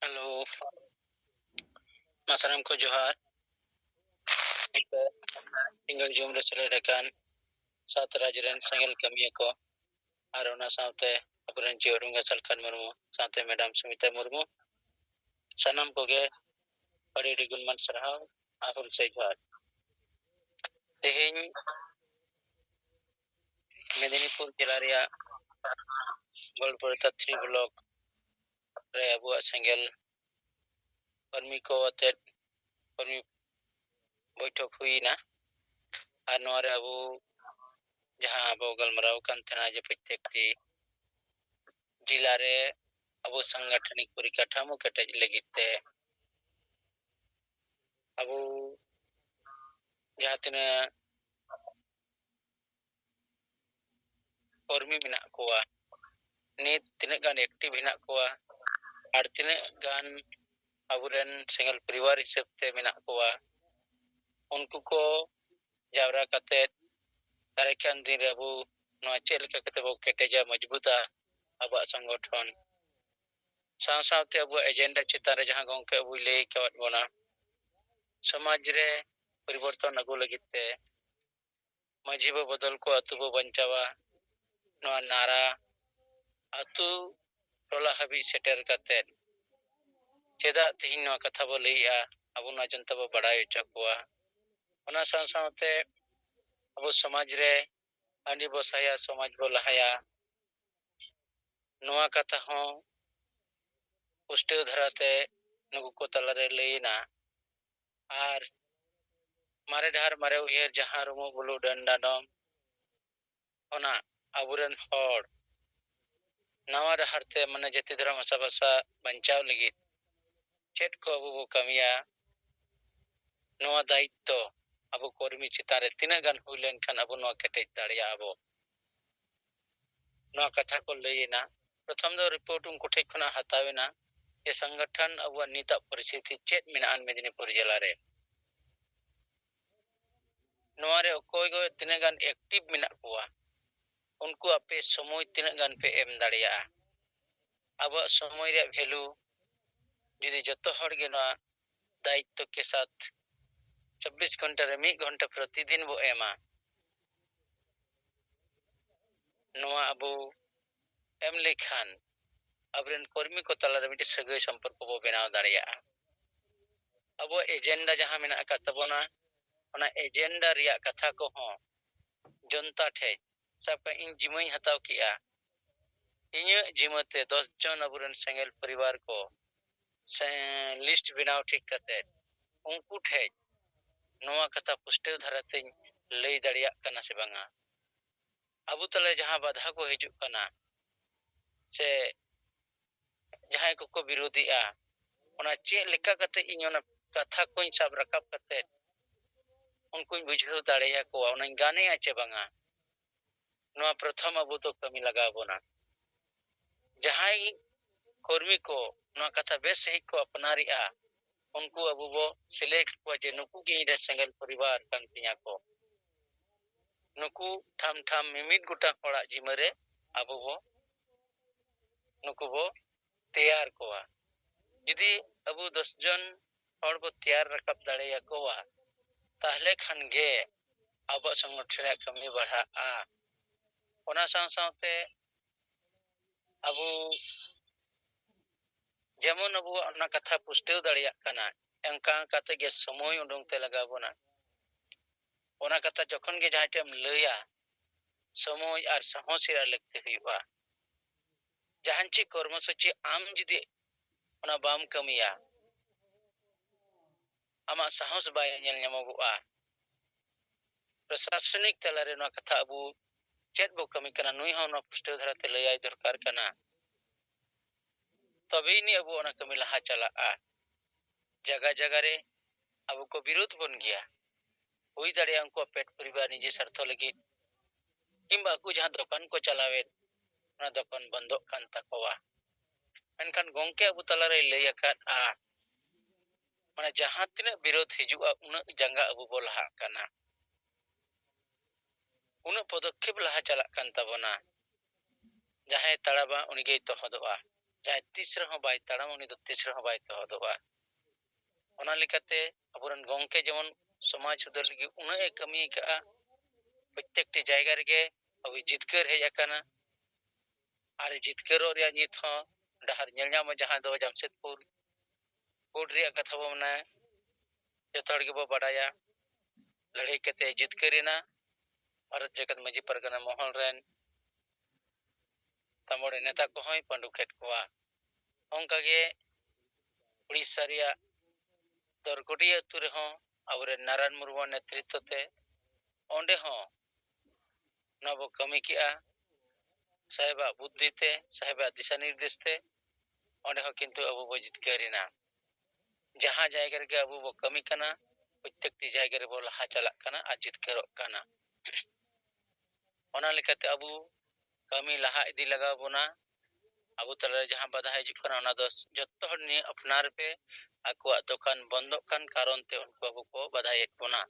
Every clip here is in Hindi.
Halo, masalam ko Johar. Tinggal jumlah seledakan saat rajaran sengel kami ko arona saute apuran jiorunga salkan murmu saute Madam Sumita Murmu sanam koge pada digunman sarhau ahul say Johar. Tehing Medinipur Jilaria Golpur Tatri Blok re abuak sengel permi ko atet permi boitok huina anware abu jaha abu galmarau kan tena je petekti jilare abu sangathanik purikathamu ketaj legite abu jaha tina kormi menak kuwa nit tinac gan aktif henak kuwa ar tinac gan aburen sengel परिवार हिसाब te menak kuwa unku ko jawra kate tarekan din abu noa ched leka kate bo keteja majbuta abak sanggotthon saw-sawte abu agenda chetan re jahan gongke abu lay kawat bona समाज रे परिवर्तन agu lagit te माझी bo bodol ko atu bo banchawa noa nara atu tola habi seter kate cheda tihin noa katha bo laiya abu na janta bo baday hocha kowa ona saw-sawte abu समाज रे ani bo saya समाज bo lahaya noa katha ho pustew dharate nugu ko talare layina ar mare dhar mare uyer jahan rumo bulu dandadom ona aburen hor nawa dhar te mane jati dharam asabasa banchaw ligit chet ko abu bo kamiya noa daitto abu kormi chitare tina gan huilen kan abu noa ketej dareya abo noa katha ko layina प्रथम दो रिपोर्ट उनको ठेक खना हतावेना ये संगठन अब नीता परिस्थिति चेत मिनान मेदिनीपुर जिला रे नोआरे ओकोय गो तिने गान एक्टिव मिना कुआ उनको अपे समय तिने गान पे एम दाड़िया अब समय रे वैल्यू यदि जतो हर गे ना दायित्व के साथ 24 घंटा रे 1 घंटा प्रतिदिन बो एमा नोआ अबो एम लेखान अबरेन कर्मी को तलारे मिटे सगै संपर्क बो बनाव दाड़िया अब एजेंडा जहां मेना का तबोना ओना एजेंडा रिया कथा को हो जनता ठे सब इन जिमई हताव किया इन जिमते 10 जन अबरेन सेंगल परिवार को से लिस्ट बनाव ठीक कते उनको ठे नोआ कथा पुष्टेव धराते लई दाड़िया कना से बांगा अबु तले जहां बाधा को हिजु कना से जहां को विरोधिया ओना चे लेका कते इन ओना कथा को सब रकब कते उनको बुझाव दाड़िया को ओना गाने आचे बांगा नोआ प्रथम अबु तो कमी लगा बोना जहां कर्मी को नोआ कथा बेस सही को अपनारिया उनको अबु बो सिलेक्ट को जे नुकु के रे सेंगल परिवार kan tinya ko नुकु ठाम ठाम मिमित गुटा होड़ा जिमरे अबु बो नुकु बो तैयार कोआ यदि अबु 10 जन हर बो तैयार रकब दाड़ेया कोआ ताहले खान गे अब संगठन कमी बढ़ा आ ओना साथ-साथे अबु जेमन अबु अपना कथा पुष्टेव दाड़िया कना एंका कते गे समय उडुंग ते लगा बोना ओना कथा जखन गे जाटेम लया समय और साहस रे लगते हुआ जहांची कर्मसूची आम जदि ओना बाम कमिया आमा साहस बाय नेल ᱧᱟᱢᱚᱜᱚᱜᱼᱟ प्रशासनिक तलारे नो कथा अबु चेत बो कमी कना नुई हो नो पुष्टेव धराते लयाय दरकार कना तबे नि अबु ओना कमी लहा चलाआ जगह जगह रे अबु को विरोध बन गया हुई दाड़े उनको पेट परिवार निजे स्वार्थ लगी किंबा को जहां दुकान को चलावे ना दुकान बंद कान तकवा एनखान गोंके अबु तलारे लय अकात आ माने जहां तिना विरोध हिजुआ उन जंगा अबु बो लहा काना उन पदक्षेप लहा चला कान तबना जहां तड़ाबा उनगे तोहदोआ ᱡᱟᱦᱟᱸᱭ ᱛᱤᱥ ᱨᱮᱦᱚᱸ ᱵᱟᱭ ᱛᱟᱲᱟᱢ ᱩᱱᱤ ᱫᱚ ᱛᱤᱥ ᱨᱮᱦᱚᱸ ᱵᱟᱭ ᱛᱚᱦᱚᱫᱚᱜᱼᱟ। ᱚᱱᱟ ᱞᱮᱠᱟᱛᱮ ᱟᱵᱚᱨᱮᱱ ᱜᱚᱝᱠᱮ ᱡᱮᱢᱚᱱ ᱥᱚᱢᱟᱡᱽ ᱥᱩᱫᱷᱟᱹᱨ ᱞᱟᱹᱜᱤᱫ ᱩᱱᱟᱹᱜ ᱮ ᱠᱟᱹᱢᱤ ᱟᱠᱟᱜᱼᱟ, ᱯᱨᱚᱛᱮᱠᱴᱤ ᱡᱟᱭᱜᱟ ᱨᱮᱜᱮ ᱟᱵᱚ ᱡᱤᱛᱠᱟᱹᱨ ᱦᱮᱡ ᱟᱠᱟᱱᱟ। ᱟᱨ ᱡᱤᱛᱠᱟᱹᱨᱚᱜ ᱨᱮᱭᱟᱜ ᱱᱤᱛ ᱦᱚᱸ ᱰᱟᱦᱟᱨ ᱧᱮᱞ ᱧᱟᱢᱚᱜ ᱡᱟᱦᱟᱸ ᱫᱚ ᱡᱟᱢᱥᱮᱫᱽᱯᱩᱨ ᱠᱳᱰ ᱨᱮᱭᱟᱜ ᱠᱟᱛᱷᱟ ᱵᱚ ᱢᱮᱱᱟ, ᱡᱚᱛᱚ ᱦᱚᱲ ᱜᱮᱵᱚ ᱵᱟᱰᱟᱭᱟ ᱞᱟᱹᱲᱦᱟᱹᱭ ᱠᱟᱛᱮ ᱡᱤᱛᱠᱟᱹᱨᱮᱱᱟ ᱵᱷᱟᱨᱚᱛ ᱡᱟᱠᱟᱛ ᱢᱟᱹᱡᱷᱤ ᱯᱟᱨᱜᱟᱱᱟ ᱢᱚᱦᱚᱞ ᱨᱮᱱ ᱛᱟᱢᱚᱲᱮ ᱱᱮᱛᱟ ᱠᱚᱦᱚᱸᱭ ᱯᱟᱸᱰᱩ ᱠᱮᱫ ᱠᱚᱣᱟ। ᱚᱱᱠᱟᱜᱮ ᱩᱲᱤᱥᱥᱟ ᱨᱮᱭᱟᱜ ᱫᱚᱨᱜᱚᱰᱤᱭᱟᱹ ᱟᱹᱛᱩ ᱨᱮᱦᱚᱸ ᱟᱵᱚᱨᱮᱱ ᱱᱟᱨᱟᱭᱚᱱ ᱢᱩᱨᱢᱩᱣᱟᱜ ᱱᱮᱛᱨᱤᱛᱛᱚ ᱛᱮ ᱚᱸᱰᱮ ᱦᱚᱸ ᱱᱚᱣᱟ ᱵᱚ ᱠᱟᱹᱢᱤ ᱠᱮᱜᱼᱟ। ᱥᱟহেᱵᱟᱜ ᱵᱩᱫᱽᱫᱷᱤ ᱛᱮ, ᱥᱟহেᱵᱟᱜ ᱫᱤᱥᱟᱹ ᱱᱤᱨᱫᱮᱥ ᱛᱮ ᱚᱸᱰᱮ ᱦᱚᱸ ᱠᱤᱱᱛᱩ ᱟᱵᱚ ᱵᱚ ᱡᱤᱛᱠᱟᱹᱨᱮᱱᱟ। ᱡᱟᱦᱟᱸ ᱡᱟᱭᱜᱟ ᱨᱮᱜᱮ ᱟᱵᱚ ᱵᱚ ᱠᱟᱹᱢᱤ ᱠᱟᱱᱟ ᱯᱨᱚᱛᱮᱠᱴᱤ ᱡᱟᱭᱜᱟ ᱨᱮᱵᱚ ᱞᱟᱦᱟ ᱪᱟᱞᱟᱜ ᱠᱟᱱᱟ ᱟᱨ ᱡᱤᱛᱠᱟᱹᱨᱚᱜ ᱠᱟᱱᱟ। ᱚᱱᱟ ᱞᱮᱠᱟᱛᱮ ᱟᱵᱚ ᱠᱟᱹᱢᱤ ᱞᱟᱦᱟ ᱤᱫᱤ ᱞᱟᱜᱟᱣ ᱵᱚᱱᱟ। ᱟᱵᱚ ᱛᱟᱞᱟᱨᱮ ᱡᱟᱦᱟᱸ ᱵᱟᱫᱷᱟ ᱦᱤᱡᱩᱜ ᱠᱟᱱᱟ ᱚᱱᱟ ᱫᱚ ᱡᱚᱛᱚ ᱦᱚᱲ ᱱᱤᱭᱟᱹ ᱟᱯᱱᱟᱨ ᱯᱮ। ᱟᱠᱚᱣᱟᱜ ᱫᱚᱠᱟᱱ ᱵᱚᱱᱫᱚᱜ ᱠᱟᱱ ᱠᱟᱨᱚᱱ te ᱩᱱᱠᱩ ᱟᱵᱚ ᱠᱚ ᱵᱟᱫᱷᱟᱭᱮᱫ ᱵᱚᱱᱟ।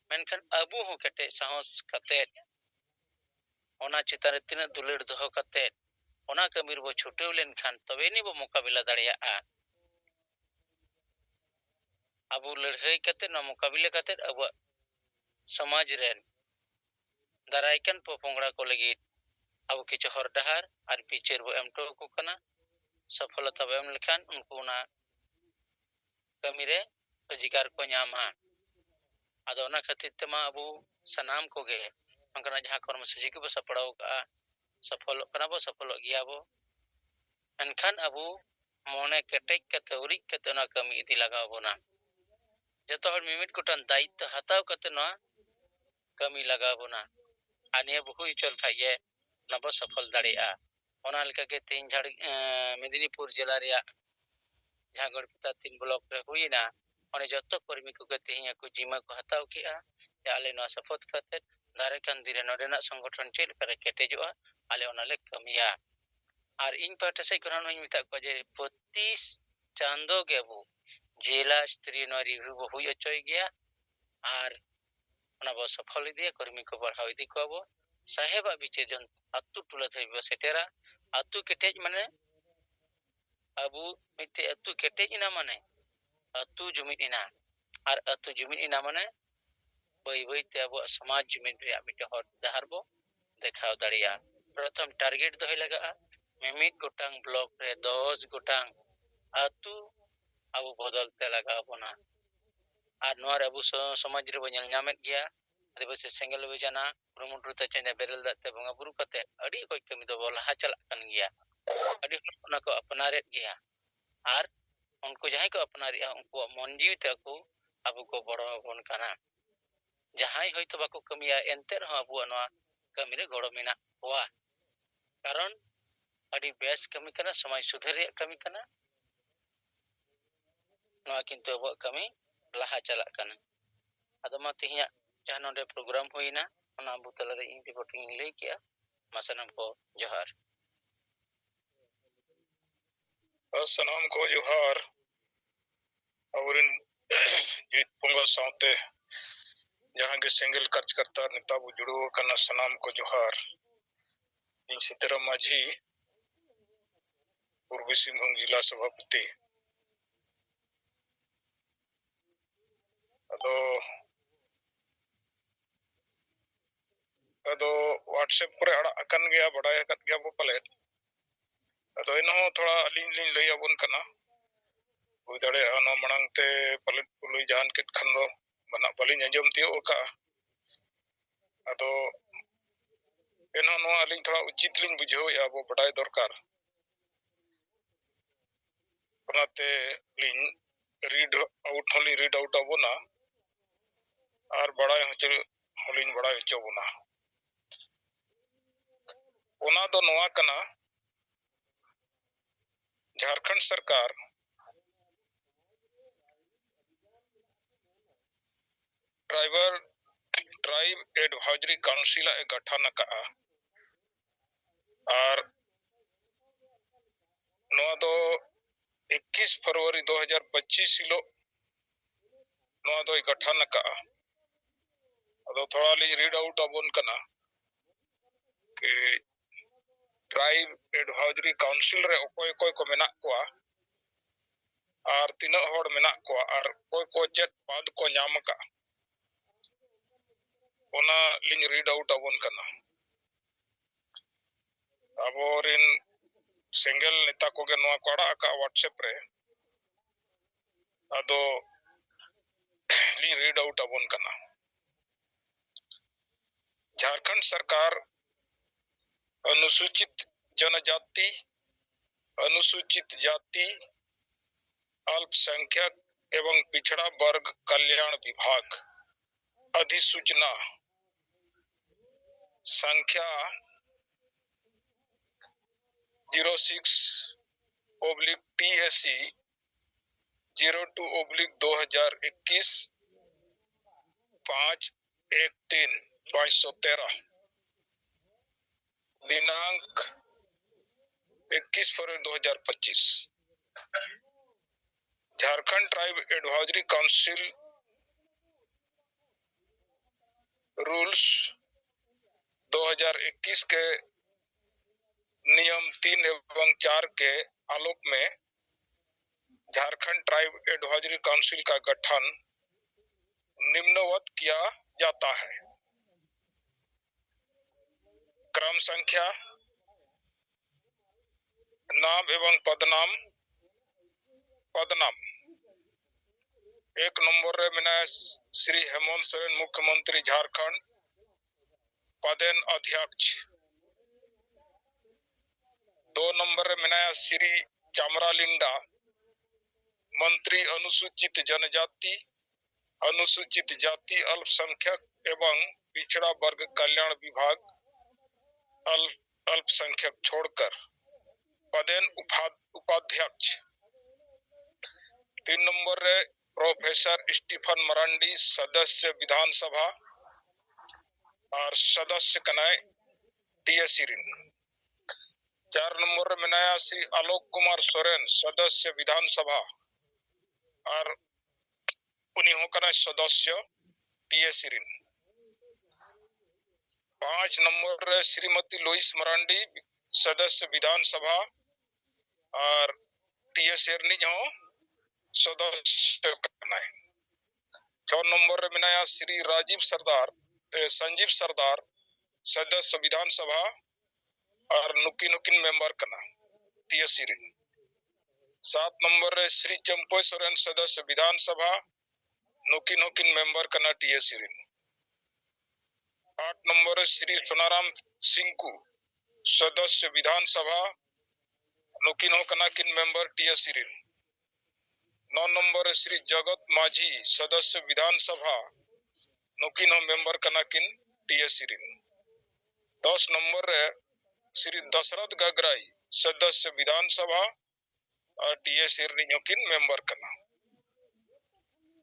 ᱢᱮᱱᱠᱷᱟᱱ ᱟᱵᱚ ᱦᱚᱸ ᱠᱮᱴᱮᱡ ᱥᱟᱦᱚᱥ ᱠᱟᱛᱮᱫ ᱚᱱᱟ ᱪᱮᱛᱟᱱ ᱨᱮ ᱛᱤᱱᱟᱹᱜ ᱫᱩᱞᱟᱹᱲ ᱫᱚᱦᱚ ᱠᱟᱛᱮᱫ ᱚᱱᱟ ᱠᱟᱹᱢᱤ ᱨᱮᱵᱚ ᱪᱷᱩᱴᱟᱹᱣ ᱞᱮᱱᱠᱷᱟᱱ ᱛᱚᱵᱮᱱᱤ ᱵᱚ ᱢᱳᱠᱟᱵᱤᱞᱟ ᱫᱟᱲᱮᱭᱟᱜᱼᱟ। ᱟᱵᱚ ᱞᱟᱹᱲᱦᱟᱹᱭ ᱠᱟᱛᱮᱫ ᱱᱚᱣᱟ ᱢᱳᱠᱟᱵᱤᱞᱟ ᱠᱟᱛᱮᱫ ᱟᱵᱚᱣᱟᱜ ᱥᱚᱢᱟᱡᱽ ᱨᱮᱱ ᱫᱟᱨᱟᱭ ᱠᱟᱱ ᱯᱚᱯᱚᱝᱲᱟ ᱠᱚ ᱞᱟᱹᱜᱤᱫ ᱟᱵᱚ ᱠᱤᱪᱷᱩ ᱦᱚᱨ ᱰᱟᱦᱟᱨ ᱟᱨ ᱵᱤᱪᱟᱹᱨ ᱵᱚ ᱮᱢ ᱦᱚᱴᱚ ᱟᱠᱚ ᱠᱟᱱᱟ। ᱥᱚᱯᱷᱚᱞᱚᱛᱟ ᱵᱚ ᱮᱢ ᱞᱮᱠᱷᱟᱱ ᱩᱱᱠᱩ ᱚᱱᱟ ᱠᱟᱹᱢᱤᱨᱮ ᱨᱳᱡᱽᱜᱟᱨ ko ᱧᱟᱢᱟ। ᱟᱫᱚ ᱚᱱᱟ ᱠᱷᱟᱹᱛᱤᱨ ᱛᱮᱢᱟ ᱟᱵᱚ ᱥᱟᱱᱟᱢ ᱠᱚᱜᱮ ᱚᱱᱠᱟᱱᱟᱜ ᱡᱟᱦᱟᱸ ᱠᱚᱨᱢᱚᱥᱩᱪᱤ ᱠᱚᱵᱚ ᱥᱟᱯᱲᱟᱣ ᱠᱟᱜᱼᱟ ᱥᱚᱯᱷᱚᱞᱚᱜ ᱠᱟᱱᱟ ᱵᱚ, ᱥᱚᱯᱷᱚᱞᱚᱜ ᱜᱮᱭᱟ ᱵᱚ। ᱢᱮᱱᱠᱷᱟᱱ ᱟᱵᱚ ᱢᱚᱱᱮ ᱠᱮᱴᱮᱡ ᱠᱟᱛᱮ ᱩᱨᱤᱡ ᱠᱟᱛᱮ ᱚᱱᱟ ᱠᱟᱹᱢᱤ ᱤᱫᱤ ᱞᱟᱜᱟᱣ ᱵᱚᱱᱟ। ᱡᱚᱛᱚ ᱦᱚᱲ ᱢᱤᱢᱤᱫ ᱜᱚᱴᱟᱝ ᱫᱟᱭᱤᱛᱛᱚ ᱦᱟᱛᱟᱣ ᱠᱟᱛᱮ ᱱᱚᱣᱟ ᱠᱟᱹᱢᱤ ᱞᱟᱜᱟᱣ ᱵᱚᱱᱟ। ᱟᱨ ᱱᱤᱭᱟᱹ ᱵᱚ ᱦᱩᱭ ᱦᱚᱪᱚ ᱞᱮᱠᱷᱟᱡ ᱜᱮ ᱚᱱᱟ ᱵᱚ ᱥᱚᱯᱷᱚᱞ ᱫᱟᱲᱮᱭᱟᱜᱼᱟ। ᱚᱱᱟ ᱞᱮᱠᱟᱜᱮ ᱛᱮᱦᱮᱧ ᱢᱮᱫᱽᱱᱤᱯᱩᱨ ᱡᱮᱞᱟ ᱨᱮᱭᱟᱜ ᱡᱟᱦᱟᱸ ᱜᱚᱲᱵᱮᱛᱟ 3 ᱵᱞᱚᱠ ᱨᱮ ᱦᱩᱭᱱᱟ, ᱚᱸᱰᱮ ᱡᱚᱛᱚ ᱠᱚᱨᱢᱤ ᱠᱚᱜᱮ ᱛᱮᱦᱮᱧ ᱟᱠᱚ ᱡᱤᱢᱟᱹ ko ᱦᱟᱛᱟᱣ ᱠᱮᱜᱼᱟ ᱡᱮ ᱟᱞᱮ ᱱᱚᱣᱟ ᱥᱚᱯᱚᱫ ᱠᱟᱛᱮᱫ ᱫᱟᱨᱟᱭ ᱠᱟᱱ ᱫᱤᱱ ᱨᱮ ᱱᱚᱰᱮᱱᱟᱜ ᱥᱚᱝᱜᱚᱴᱷᱚᱱ ᱪᱮᱫ ᱞᱮᱠᱟᱨᱮ ᱠᱮᱴᱮᱡᱚᱜᱼᱟ ᱟᱞᱮ ᱚᱱᱟᱞᱮ ᱠᱟᱹᱢᱤᱭᱟ। ᱟᱨ ᱤᱧ ᱯᱟᱦᱴᱟ ᱥᱮᱫ ᱠᱷᱚᱱ ᱦᱚᱸᱧ ᱢᱮᱛᱟᱜ ᱠᱚᱣᱟ ᱡᱮ ᱯᱨᱚᱛᱤ ᱪᱟᱸᱫᱳ ᱜᱮ ᱟᱵᱚ ᱡᱮᱞᱟ ᱥᱛᱨᱤᱭᱚ ᱱᱚᱣᱟ ᱨᱤᱵᱷᱤᱭᱩ ᱵᱚ ᱦᱩᱭ ᱦᱚᱪᱚᱭ ᱜᱮᱭᱟ ᱟᱨ ᱚᱱᱟ ᱵᱚ ᱥᱚᱯᱷᱚᱞ ᱤᱫᱤᱭᱟ। ᱠᱚᱨᱢᱤ ᱠᱚ ᱵᱟᱲᱦᱟᱣ ᱤᱫᱤ ᱠᱚᱣᱟ ᱵᱚ। ᱥᱟহেᱵᱟᱜ ᱵᱤᱪᱟᱹᱨ ᱡᱚᱱ ᱟᱛᱳ ᱴᱚᱞᱟ ᱫᱷᱟᱹᱵᱤᱡ ᱵᱚ ᱥᱮᱴᱮᱨᱟ। ᱟᱛᱳ ᱠᱮᱴᱮᱡ ᱢᱟᱱᱮ ᱟᱵᱚ ᱢᱤᱫᱴᱮᱡ ᱟᱛᱳ ᱠᱮᱴᱮᱡ ᱮᱱᱟ ᱢᱟᱱᱮ ᱟᱛᱳ ᱡᱩᱢᱤᱫ ᱮᱱᱟ, ᱟᱨ ᱟᱛᱳ ᱡᱩᱢᱤᱫ ᱮᱱᱟ ᱢᱟᱱᱮ ᱵᱟᱹᱭ ᱵᱟᱹᱭᱛᱮ ᱟᱵᱚᱣᱟᱜ ᱥᱚᱢᱟᱡᱽ ᱡᱩᱢᱤᱫ ᱨᱮᱭᱟᱜ ᱢᱤᱫᱴᱮᱱ ᱦᱚᱨ ᱰᱟᱦᱟᱨ ᱵᱚ ᱫᱮᱠᱷᱟᱣ ᱫᱟᱲᱮᱭᱟᱜᱼᱟ। ᱯᱨᱚᱛᱷᱚᱢ ᱴᱟᱨᱜᱮᱴ ᱫᱚᱦᱚᱭ ᱞᱟᱜᱟᱜᱼᱟ ᱢᱤᱢᱤᱫ ᱜᱚᱴᱟᱝ ᱵᱞᱚᱠ ᱨᱮ 10 ᱜᱚᱴᱟᱝ ᱟᱛᱳ ᱟᱵᱚ ᱵᱚᱫᱚᱞ ᱛᱮ ᱞᱟᱜᱟᱣ ᱵᱚᱱᱟ। ᱟᱨ ᱱᱚᱣᱟ ᱨᱮ ᱟᱵᱚ ᱥᱚᱢᱟᱡᱽ ᱨᱮᱵᱚ ᱧᱮᱞ ᱧᱟᱢᱮᱫ ᱜᱮᱭᱟ ᱟᱹᱫᱤᱵᱟᱹᱥᱤ ᱥᱮᱸᱜᱮᱞ ᱚᱵᱷᱤᱡᱟᱱᱟ ᱠᱩᱨᱩᱢᱩᱴᱩ ᱛᱮ ᱪᱮᱬᱮ ᱵᱮᱨᱮᱞ ᱫᱟᱜ ᱛᱮ ᱵᱚᱸᱜᱟ ᱵᱩᱨᱩ ᱠᱟᱛᱮ ᱟᱹᱰᱤ ᱚᱠᱚᱡ ᱠᱟᱹᱢᱤ ᱫᱚᱵᱚ ᱞᱟᱦᱟ ᱪᱟᱞᱟᱜ ᱠᱟᱱ ᱜᱮᱭᱟ। ᱟᱹᱰᱤ ᱦᱚᱲ ᱚᱱᱟ ᱠᱚ ᱟᱯᱱᱟᱨᱮᱫ ᱜᱮᱭᱟ, ᱟᱨ ᱩᱱᱠᱩ ᱡᱟᱦᱟᱸᱭ ᱠᱚ ᱟᱯᱱᱟᱨᱮᱫᱼᱟ ᱩᱱᱠᱩᱣᱟᱜ ᱢᱚᱱ ᱡᱤᱣᱤ te ᱟᱵᱚ ko ᱜᱚᱲᱚ ᱟᱵᱚᱱ ᱠᱟᱱᱟ। ᱡᱟᱦᱟᱸᱭ ᱦᱚᱭᱛᱳ ᱵᱟᱠᱚ ᱠᱟᱹᱢᱤᱭᱟ ᱮᱱᱛᱮ ᱨᱮᱦᱚᱸ ᱟᱵᱚᱣᱟᱜ ᱱᱚᱣᱟ ᱠᱟᱹᱢᱤᱨᱮ ᱜᱚᱲᱚ ᱢᱮᱱᱟᱜ ᱠᱚᱣᱟ। ᱠᱟᱨᱚᱱ ᱟᱹᱰᱤ ᱵᱮᱥ ᱠᱟᱹᱢᱤ ᱠᱟᱱᱟ, ᱥᱚᱢᱟᱡᱽ ᱥᱩᱫᱷᱟᱹᱨ ᱨᱮᱭᱟᱜ ᱠᱟᱹᱢᱤ ᱠᱟᱱᱟ। ᱱᱚᱣᱟ ᱠᱤᱱᱛᱩ ᱟᱵᱚᱣᱟᱜ ᱠᱟᱹᱢᱤ ᱞᱟᱦᱟ ᱪᱟᱞᱟᱜ ᱠᱟᱱᱟ। ᱟᱫᱚ ᱢᱟ ᱛᱮᱦᱮᱧᱟᱜ ᱡᱟᱦᱟᱸ ᱱᱚᱰᱮ ᱯᱨᱳᱜᱨᱟᱢ ᱦᱩᱭᱱᱟ ᱚᱱᱟ ᱟᱵᱚ ᱛᱟᱞᱟᱨᱮ ᱤᱧ ᱨᱤᱯᱳᱨᱴᱤᱝ ᱤᱧ ᱞᱟᱹᱭ ᱠᱮᱜᱼᱟ। ᱢᱟ ᱥᱟᱱᱟᱢ ᱠᱚ ᱡᱚᱦᱟᱨ। ᱥᱟᱱᱟᱢ ᱠᱚ ᱡᱚᱦᱟᱨ। ᱟᱵᱚᱨᱮᱱ ᱡᱤᱛ ᱵᱚᱸᱜᱟ ᱥᱟᱶᱛᱮ ᱡᱟᱦᱟᱸ ᱜᱮ ᱥᱮᱸᱜᱮᱞ ᱠᱟᱨᱡᱠᱟᱨᱛᱟ ᱱᱮᱛᱟ ᱵᱚ ᱡᱩᱲᱟᱹᱣ ᱟᱠᱟᱱᱟ ᱥᱟᱱᱟᱢ ᱠᱚ ᱡᱚᱦᱟᱨ। ᱤᱧ ᱥᱤᱛᱟᱹᱨᱟᱢ ᱢᱟᱹᱡᱷᱤ ᱯᱩᱨᱵᱚ ᱥᱤᱝᱵᱷᱩᱢ ᱡᱮᱞᱟ ᱥᱚᱵᱷᱟᱯᱚᱛᱤ। ᱟᱫᱚ WhatsApp ᱠᱚᱨᱮ ᱟᱲᱟᱜ ᱟᱠᱟᱱ ᱜᱮᱭᱟ, ᱵᱟᱰᱟᱭ ᱟᱠᱟᱫ ᱜᱮᱭᱟ ᱵᱚ ᱯᱟᱞᱮᱫ। ᱟᱫᱚ ᱮᱱᱦᱚᱸ ᱛᱷᱚᱲᱟ ᱟᱹᱞᱤᱧ ᱞᱤᱧ ᱞᱟᱹᱭ ᱟᱵᱚᱱ ᱠᱟᱱᱟ। ᱦᱩᱭ ᱫᱟᱲᱮᱭᱟᱜᱼᱟ ᱚᱱᱟ ᱢᱟᱲᱟᱝ ᱛᱮ ᱯᱟᱞᱮᱫ ᱠᱚ ᱞᱟᱹᱭ ᱡᱟᱦᱟᱱ ᱠᱮᱫ ᱠᱷᱟᱱ ᱫᱚ ᱵᱟᱱᱟᱜ ᱵᱟᱹᱞᱤᱧ ᱟᱸᱡᱚᱢ ᱛᱤᱭᱳᱜ ᱟᱠᱟᱜᱼᱟ। ᱟᱫᱚ ᱮᱱᱦᱚᱸ ᱱᱚᱣᱟ ᱟᱹᱞᱤᱧ ᱛᱷᱚᱲᱟ ᱩᱪᱤᱛ ᱞᱤᱧ ᱵᱩᱡᱷᱟᱹᱣᱮᱫᱼᱟ, ᱟᱵᱚ ᱵᱟᱰᱟᱭ ᱫᱚᱨᱠᱟর। ᱚᱱᱟᱛᱮ ᱞᱤᱧ ᱨᱤᱰ ᱟᱣᱩᱴ ᱦᱚᱸᱞᱤᱧ ᱨᱤᱰ ᱟᱣᱩᱴ ᱟᱵᱚᱱᱟ ᱟᱨ ᱵᱟᱲᱟᱭ ᱦᱚᱪᱚ ᱦᱚᱸᱞᱤᱧ ᱵᱟᱲᱟᱭ ᱦᱚᱪᱚ ᱵᱚᱱᱟ। ᱚᱱᱟ ᱫᱚ ᱱᱚᱣᱟ ᱠᱟᱱᱟ, ᱡᱷᱟᱲᱠᱷᱚᱸᱰ ᱥᱚᱨᱠᱟर ट्राइब एडवाइजरी काउंसिल ए गठन अकाआ। और नोआ दो 21 फरवरी 2025 हिलो नोआ दो गठन अकाआ। अदो थोड़ा ली रीड आउट अबोन कना कि ट्राइब एडवाइजरी काउंसिल रे ओकोय कोय को मेना कोआ और तीना होड़ मेना कोआ और कोय को चेत पद को नाम का ओना लिंग रीड आउट अबन कना अबोरिन सिंगल नेता को गे नोआ कोड़ा का व्हाट्सएप रे अदो लिंग रीड आउट अबन कना। झारखंड सरकार अनुसूचित जनजाति अनुसूचित जाति अल्पसंख्यक एवं पिछड़ा वर्ग कल्याण विभाग अधिसूचना संख्या 06/TSE 02/2021 5/13/513 दिनांक 21 फरवरी 2025। Jharkhand tribe advisory council rules 2021 के नियम 3 एवं 4 के आलोक में झारखंड ट्राइब एडवाइजरी काउंसिल का गठन निम्नवत किया जाता है। क्रम संख्या, नाम एवं पदनाम। 1 नंबर रे मिना श्री हेमंत सोरेन मुख्यमंत्री झारखंड पदेन अध्यक्ष। 2 नंबर रे मिना श्री चामरा लिंडा मंत्री अनुसूचित जनजाति अनुसूचित जाति अल्पसंख्यक एवं पिछड़ा वर्ग कल्याण विभाग अल्पसंख्यक छोड़कर पदेन उपाध्यक्ष। 3 नंबर रे प्रोफेसर स्टीफन मरांडी सदस्य विधानसभा और सदस्य कनाय टीएसरिन। 4 नंबर रे मिनाया श्री आलोक कुमार सोरेन सदस्य विधानसभा और उन्हीं होकर सदस्य टीएसरिन। 5 नंबर रे श्रीमती लुइस मरांडी सदस्य विधानसभा और टीएसरिन हो सदस्य कनाय। 6 नंबर रे मिनाया श्री संजीव सरदार सदस्य विधानसभा और नुकिन मेंबर कना टीएसरिन। 7 नंबर रे श्री चंपोय सोरेन सदस्य विधानसभा नुकिन मेंबर कना टीएसरिन। 8 नंबर रे श्री सोनाराम सिंकू सदस्य विधानसभा नुकिन कना किन मेंबर टीएसरिन। 9 नंबर रे श्री जगत माझी सदस्य विधानसभा नुकिन मेंबर कना किन टीएसरिन। 10 नंबर रे श्री दशरथ गगराई सदस्य विधानसभा और टीएसरिन किन मेंबर कना।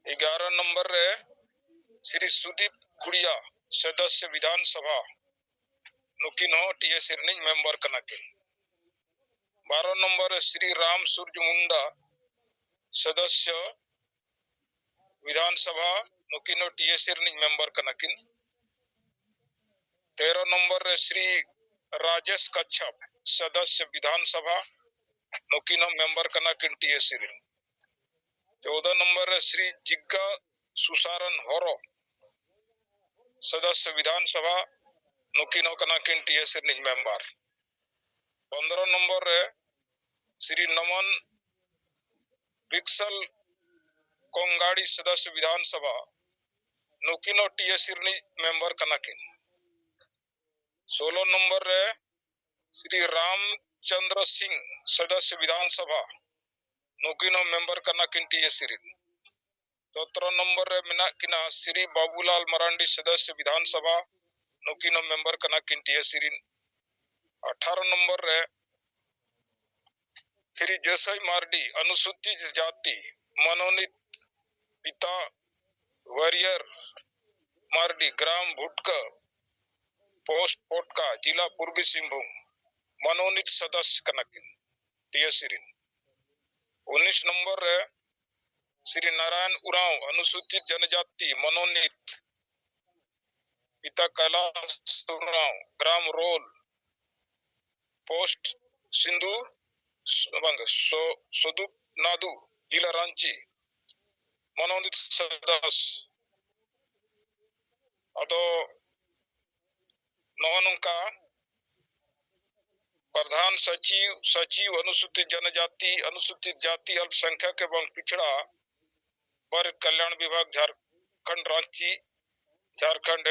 11 नंबर रे श्री सुदीप गुड़िया सदस्य विधानसभा नुकिन हो टीएसरिन मेंबर कना किन। 12 नंबर रे श्री राम सूर्य मुंडा सदस्य विधानसभा नुकिन हो टीएसरिन मेंबर कना किन। 13 नंबर रे श्री राजेश कच्छप सदस्य विधानसभा नुकिन हो मेंबर कना किन टीएसरिन। 14 नंबर रे श्री जिग्गा सुसारन होरो सदस्य विधानसभा नुकिन हो कना किन टीएसरिन मेंबर। 15 नंबर रे श्री नमन विक्सल कोंगाड़ी सदस्य विधानसभा नुकिन हो टीएसरिन मेंबर कना किन। 16 नंबर रे श्री रामचंद्र सिंह सदस्य विधानसभा नुकिन हो मेंबर कना किन टीएसरिन। 17 नंबर रे मिना किना श्री बाबूलाल मरांडी सदस्य विधानसभा नुकिन हो मेंबर कना किन टीएसरिन। 18 नंबर रे श्री जसई मार्डी अनुसूचित जाति मनोनीत पिता वरियर मार्डी ग्राम भुटका पोस्ट पोटका जिला पूर्वी सिंहभूम मनोनीत सदस्य कना किन टीएसरिन। 19 नंबर रे श्री नारायण उरांव अनुसूचित जनजाति मनोनीत पिता कैलाश उरांव ग्राम Rol post Sindhu bang soduk nadu ila ranchi monondit sadas ado नौनका प्रधान सचिव अनुसूचित जाति अल्पसंख्यक एवं पिछड़ा वर्ग कल्याण विभाग Jharkhand Ranchi Jharkhand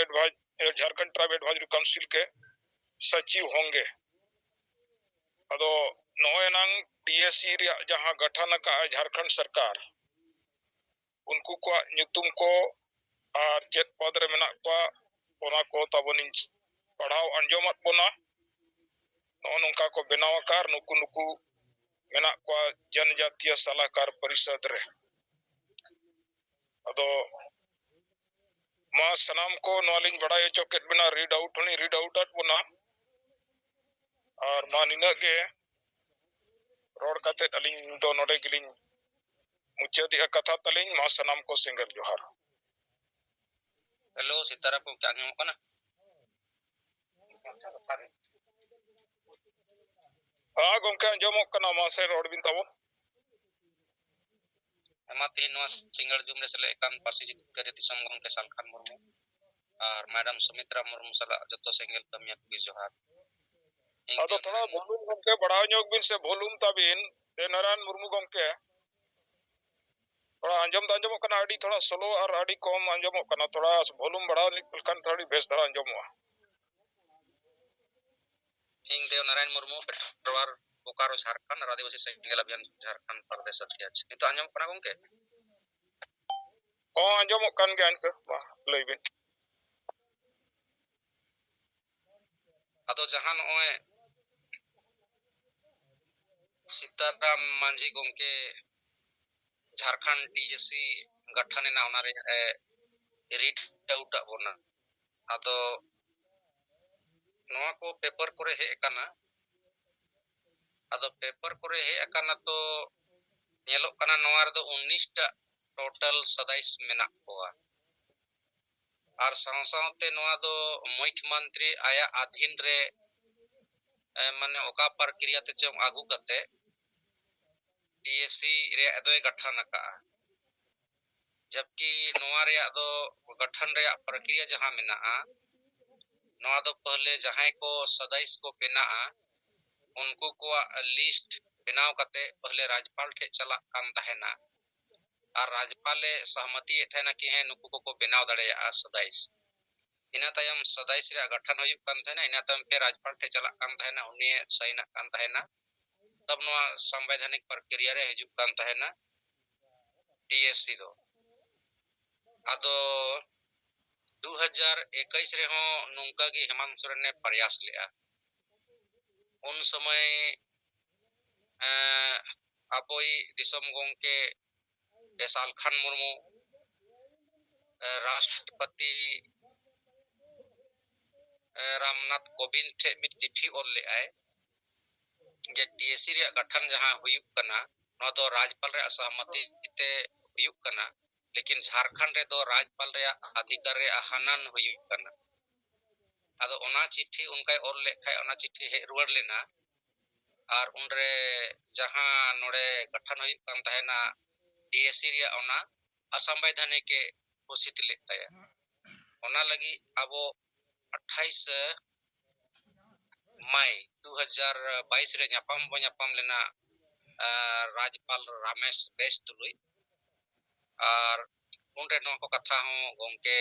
tribe advisory council के सचिव होंगे। अदो नोएनंग टीएससी जहां गठन का झारखंड सरकार उनको को नितुम को और चेत पद रे मेना को तबनिन पढ़ाव अंजमत बोना नोनका को बनावकार नुकु मेना को जनजातीय सलाहकार परिषद रे अदो मा सनाम को नॉलिंग बड़ाई चौकेट बिना रीड आउट बोना और मा निना के रोड काते अलिंग दो नोडे गिलिंग मुचादी कथा तलिंग मा सनाम को सिंगल जोहार। हेलो सितारा को क्या आंजम कना हाँ गोमके आंजमोग कना मा से रोड बिन ताबो एमाती नवा सिंगल जुम रे सले एकान पासी जित करे दिसम गोमके सालखान मुर्मू और मैडम सुमित्रा मुर्मू सला जतो सिंगल कमिया की जोहार। अदो थोड़ा वॉल्यूम गोमके बढ़ाओ ᱧᱚᱜ बिन से वॉल्यूम ताबिन दे नारायण मुर्मू गोमके थोड़ा आंजमोग कना आडी थोड़ा स्लो और आडी कम आंजमोग कना थोड़ा वॉल्यूम बढ़ाओ निकल थोड़ी बेस धरा आंजमोगा। इंग देव नारायण मुर्मू पेट्रोवर बोकारो झारखंड आदिवासी सिंगल अभियान झारखंड प्रदेश अध्यक्ष नितो आंजम कना गोमके ओ आंजमोग कन के अनके मा लई बिन अदो जहां नोए सीताराम मांझी गोमके झारखंड टीएससी गठन ना ओना रे रीड आउट बोना अदो नोआ को पेपर करे हे कना अदो पेपर करे हे कना तो नेलो कना नोआ रे दो 19 टा टोटल 27 मेना कोआ और सावते नोआ दो मुख्यमंत्री आया अधीन रे माने ओका प्रक्रिया ते चम आगु कते टीएससी रे अदोय गठन का जबकि नोआ रे दो गठन रे प्रक्रिया जहां मेना नोआ दो पहले जहां को सदस्य को बेना उनको को लिस्ट बनाव कते पहले राज्यपाल ठे चला कान तहेना और राज्यपाल सहमति एठेना कि है नुकु को बनाव दड़ेया सदस्य इना तयम सदस्य रे गठन होयु कान तहेना इना तम पे राज्यपाल ठे चला कान तहेना उनी सही ना कान तहेना तब नोआ संवैधानिक प्रक्रिया रे हजु कान तहेना टीएससी दो अदो 2021 रे हो नुंका की हेमंत सोरेन ने प्रयास लिया उन समय अबोई दिसम गोंके सालखान मुर्मू राष्ट्रपति रामनाथ कोविंद ठे मिट चिट्ठी ओल ले आए जे टीएससी रे गठन जहां हुयुक कना न दो राज्यपाल रे सहमति ते हुयुक कना लेकिन झारखंड रे दो राज्यपाल रे अधिकार रे हनन हुयुक कना अदो ओना चिट्ठी उनका ओल ले खाय ओना चिट्ठी हे रुवाड़ लेना और उनरे जहां नोडे गठन हुयुक कान तहेना टीएससी रे ओना असंवैधानिक के घोषित ले ताया ओना लगी अब 28 मई 2022 रे ᱧᱟᱯᱟᱢ लेना राज्यपाल रमेश बेस तुलुई और उनरे नो को कथा हो गोमके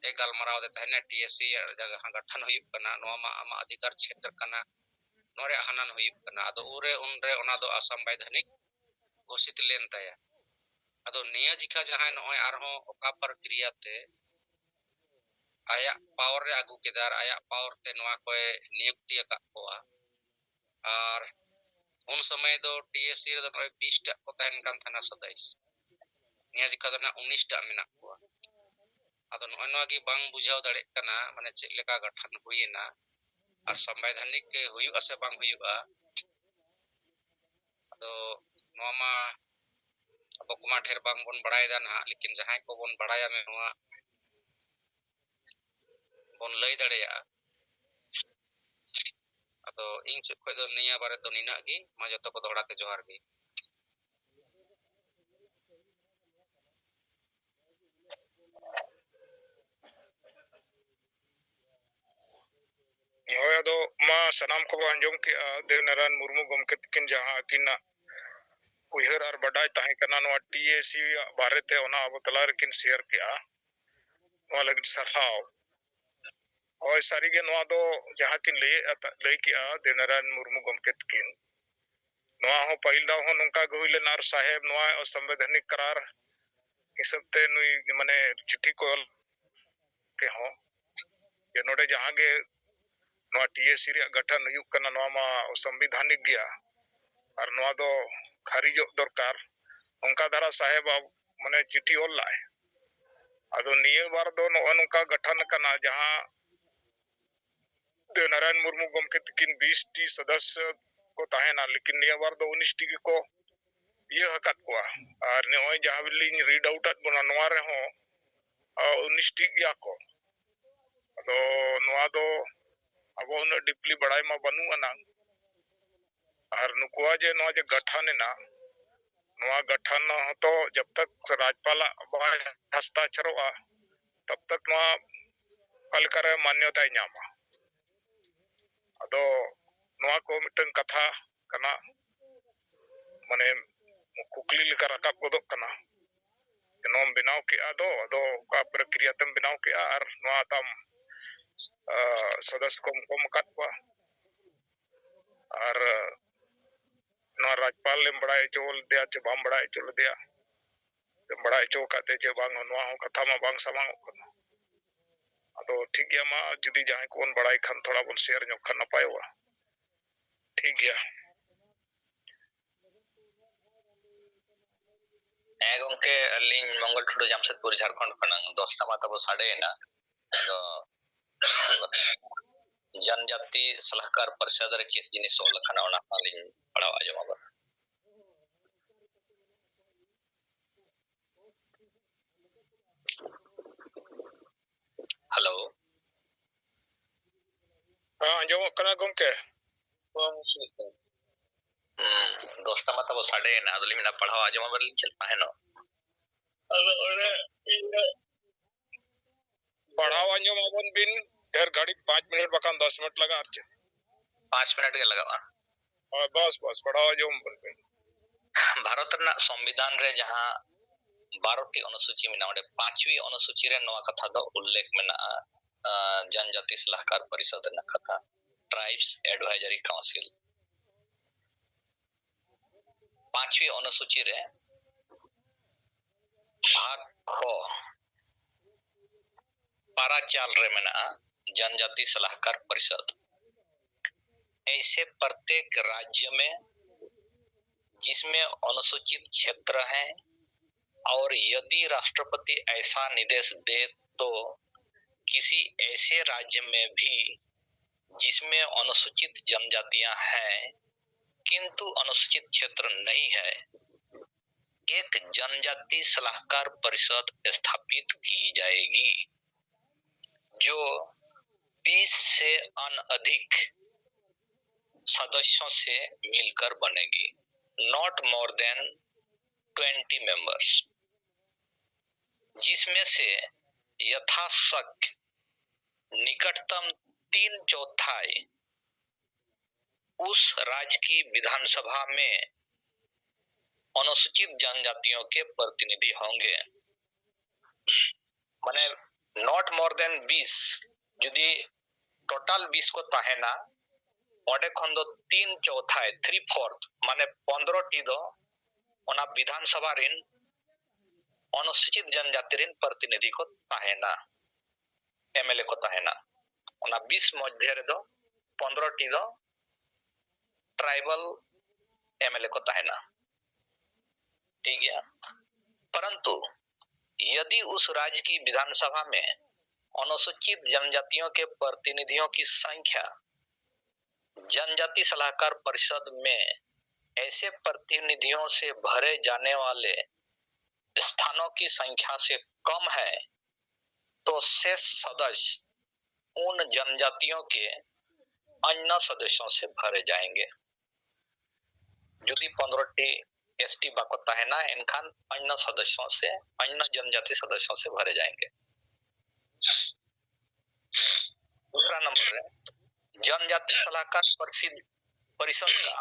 ए गलमराव दे तहने टीएससी जगह गठन हुयुक कना नो मा आमा अधिकार क्षेत्र कना नोरे हनन हुयुक कना अदो उरे उनरे ओना दो असंवैधानिक घोषित लेन ताया अदो निया जिका जहां नोय आरहो ओका प्रक्रिया ते आया पावर रे आगु केदार आया पावर ते नोआ कोए नियुक्ति का कोआ और उन समय दो टीएससी रे दो 20 टा को तहन कान थाना सदस्य निया जिका दो 19 टा मेना कोआ अदो नोआ की बांग बुझाव दड़े कना माने चेक लेका गठन हुइना और संवैधानिक के हुयु असे बांग हुयुआ अदो नोआ मा अब कुमा ढेर बांग बोन बड़ाय दा ना लेकिन जहां को बोन बड़ाया में नोआ बोन लई दड़ेया तो इन से खो निया बारे तो निना गी मा जतो को दोड़ा ते जोहार गी। होय दो मा सनाम को अंजम के देवनारायण मुर्मू गमके तकिन जहां किना उयहर और बडाय ताहे कना नो टीएसी बारे ते ओना अब तला रकिन शेयर के नो लगिन सरहाव होय सारी के नो दो जहां किन ले के देवनारायण मुर्मू गमके तकिन नो हो पहिल दा हो नंका गहुले नार साहेब नो संवैधानिक करार हिसाबते नुई माने चिट्ठी को के हो ये नोडे जहां गे नो टीएसी रे गठन हुयुक कना नो मा संवैधानिक गया और नो दो खारिज दरकार उनका धारा साहेब माने चिट्ठी ओल लाए अदो निये बार दो नो उनका गठन कना जहां देवनारायण मुर्मू गमके तकिन 20 टी सदस्य को ताहेना लेकिन निये बार दो 19 टी को ये हकत को और ने ओय जहां बिलिंग रीड आउट बना नोआ रे हो 19 टी या को अदो नोआ दो अब उन डिपली बड़ाई मा बनू अना और नुकुआ जे नो जे गठन ना नोआ गठन तो जब तक राज्यपाल हस्ताक्षरोआ तब तक नोआ अलकर मान्यता नामा अदो नोआ को मिटन कथा कना माने कुकली लेका रकाब गोदो कना नोम बनाव के अदो का प्रक्रिया तम बनाव के और नोआ तम सदस्य को कटवा और नोआ राज्यपाल ले बड़ा चोल दिया चे बाम बड़ा चोल दिया बड़ा चो काते चे बांग नोआ हो कथा मा बांग समांग कना अदो ठीक गया मा जुदी जहां कोन बड़ा खन थोड़ा बन शेयर नो खन पाएवा ठीक गया गमके अलिंग मंगल ठुडो जामशेदपुर झारखंड खनंग 10 टा माता बो साडे ना तो जनजाति सलाहकार परिषद रे चेत जिनिस ओल खना ओना अलिंग पढ़ाव आजमा बा हेलो हां जो कना गमके 10 टा माता बो साडे ना अदली मिना पढ़ाव आजमा बलिंग चल पाहेनो अदो ओरे पढ़ाव अंजम अपन बिन ढेर गाड़ी 5 मिनट बकान 10 मिनट लगा अर्चे 5 मिनट के लगावा और बस पढ़ाव अंजम बन भारत रना संविधान रे जहां 12 टी अनुसूची में नाडे 5वीं अनुसूची रे नवा कथा दो उल्लेख में ना जनजाति सलाहकार परिषद ना कथा ट्राइब्स एडवाइजरी काउंसिल 5वीं अनुसूची रे भाग खो पारा चाल रे में ना जनजाति सलाहकार परिषद ऐसे प्रत्येक राज्य में जिसमें अनुसूचित क्षेत्र है और यदि राष्ट्रपति ऐसा निर्देश दे तो किसी ऐसे राज्य में भी जिसमें अनुसूचित जनजातियां हैं किंतु अनुसूचित क्षेत्र नहीं है एक जनजाति सलाहकार परिषद स्थापित की जाएगी जो 20 से अधिक सदस्यों से मिलकर बनेगी नॉट मोर देन 20 मेंबर्स जिसमें से यथाशक्य निकटतम 3/4 उस राज्य की विधानसभा में अनुसूचित जनजातियों के प्रतिनिधि होंगे माने नॉट मोर देन 20 जुदी टोटल 20 को ताहेना ओडे खन दो 3/4 3/4 माने 15 टी दो ओना विधानसभा रिन अनुसूचित जनजाति रिन प्रतिनिधि को ताहेना एमएलए को ताहेना ओना 20 मध्य रे दो 15 टी दो ट्राइबल एमएलए को ताहेना ठीक है परंतु यदि उस राज्य की विधानसभा में अनुसूचित जनजातियों के प्रतिनिधियों की संख्या जनजाति सलाहकार परिषद में ऐसे प्रतिनिधियों से भरे जाने वाले स्थानों की संख्या से कम है तो शेष सदस्य उन जनजातियों के अन्य सदस्यों से भरे जाएंगे। जुदी 15 एसटी बाको तहना एनखान अन्य सदस्यों से, अन्य जनजाति सदस्यों से भरे जाएंगे। दूसरा नंबर है जनजाति सलाहकार परिषद का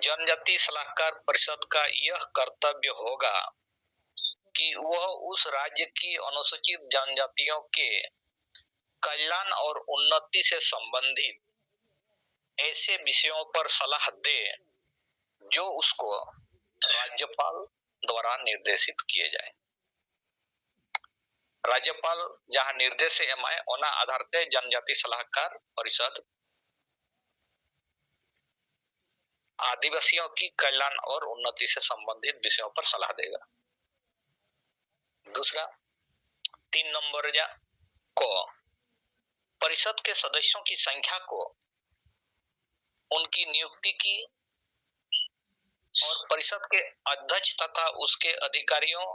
जनजाति सलाहकार परिषद का यह कर्तव्य होगा कि वह उस राज्य की अनुसूचित जनजातियों के कल्याण और उन्नति से संबंधित ऐसे विषयों पर सलाह दे जो उसको राज्यपाल द्वारा निर्देशित किए जाए। राज्यपाल जहां निर्देश एमाय ओना आधार ते जनजाति सलाहकार परिषद आदिवासियों की कल्याण और उन्नति से संबंधित विषयों पर सलाह देगा। दूसरा 3 नंबर को परिषद के सदस्यों की संख्या को उनकी नियुक्ति की और परिषद के अध्यक्ष तथा उसके अधिकारियों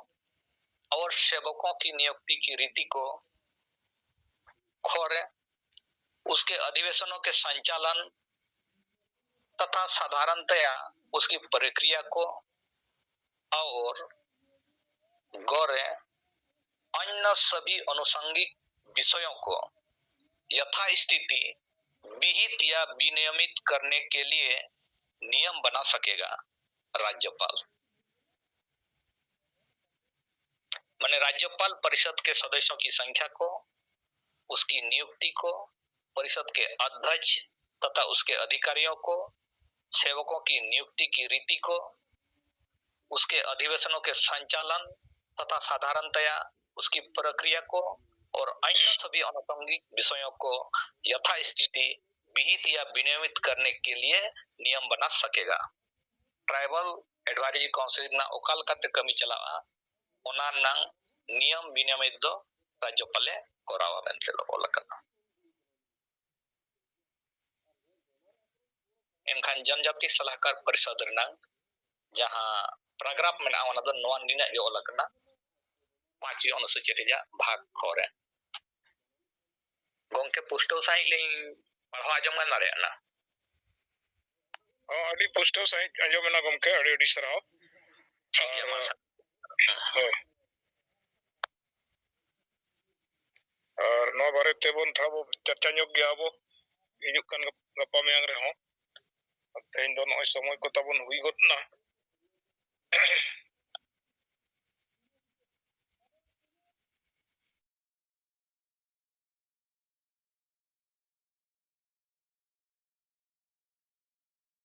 और सेवकों की नियुक्ति की रीति को और उसके अधिवेशनों के संचालन तथा साधारणतया उसकी प्रक्रिया को और गौरे अन्य सभी अनुषंगिक विषयों को यथास्थिति विहित या विनियमित करने के लिए नियम बना सकेगा राज्यपाल। माने राज्यपाल परिषद के सदस्यों की संख्या को, उसकी नियुक्ति को, परिषद के अध्यक्ष तथा उसके अधिकारियों को, सेवकों की नियुक्ति की रीति को, उसके अधिवेशनों के संचालन तथा साधारणतया उसकी प्रक्रिया को और अन्य सभी अनुषंगिक विषयों को यथास्थिति विहित या विनियमित करने के लिए नियम बना सकेगा। ट्राइबल एडवाइजरी काउंसिल ना ओकाल काते कमी चलावा ओना नांग नियम विनियमित दो राज्यपाले कोरावा मेंते लो लकना। एनखान जनजाति सलाहकार परिषद रनांग जहां पैराग्राफ में आना दो नोआ निना यो लकना 5 अनुसूची रेजा भाग खोरे गोंके पुष्टो साइ लें पढ़वा जमा नारे ना अडी पुष्टो साइ अंजोमेना गोंके अडी सराव ठीक है मासा और नो बारे तेबोन थाबो चर्चा ᱧᱚᱜ ᱜᱮᱭᱟ ᱟᱵᱚ ᱦᱤᱡᱩᱜ ᱠᱟᱱ ᱜᱟᱯᱟ ᱢᱮᱭᱟᱝ ᱨᱮᱦᱚᱸ ᱛᱮᱦᱮᱧ ᱫᱚ ᱱᱚᱜᱼᱚᱭ ᱥᱚᱢᱚᱭ ᱠᱚ ᱛᱟᱵᱚᱱ ᱦᱩᱭ ᱜᱚᱫ ᱱᱟ।